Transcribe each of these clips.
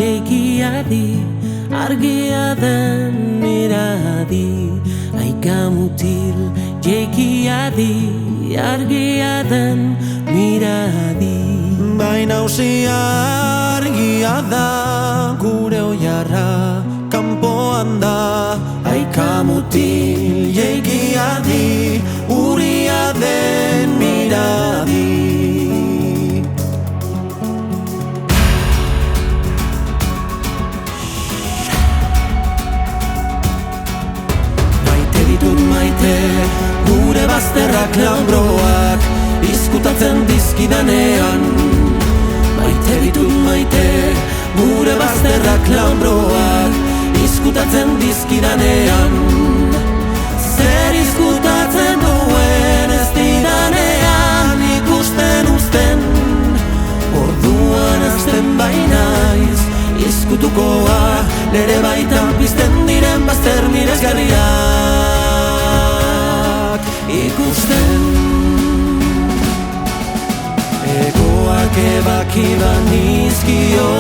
jeikia di, argia den miradi. Aika mutil, jeikia di, argia den miradi. Baina usia argia da, gure oiarra kanpoan da. Aika mutil, jeikia di, uria den miradi. Maite, gure bazterrak lambroak izkutatzen dizkidanean. Maite ditut maite, gure bazterrak lambroak izkutatzen dizkidanean. Zer izkutatzen duen ez didanean ikusten uzten. Orduan azten bainaiz izkutukoa, nere baitan pizten diren bazter miresgarriak ikusten. Egoak ebaki banizkio,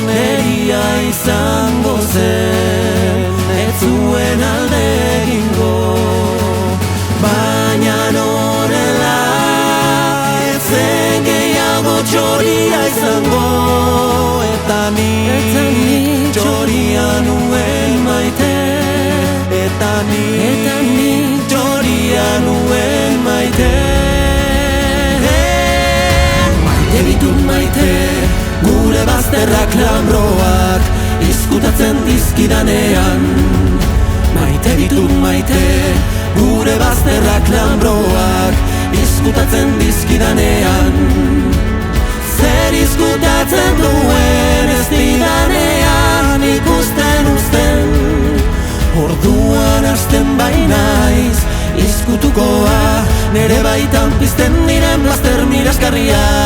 neria izango zen, ez zuen alde egingo. Baina norela ez zen gehiago txoria izango. Eta ni txoria nuen maite. Eta ni txoria nuen maite. Maite ditut maite, gure bazterrak lambroak izkutatzen dizkidanean. Maite ditut maite, gure bazterrak lambroak izkutatzen dizkidanean. Zer izkutatzen duen ez didanean ikusten uzten. Orduan hasten bainaiz izkutukoa, nere baitan pizten diren bazter miresgarriak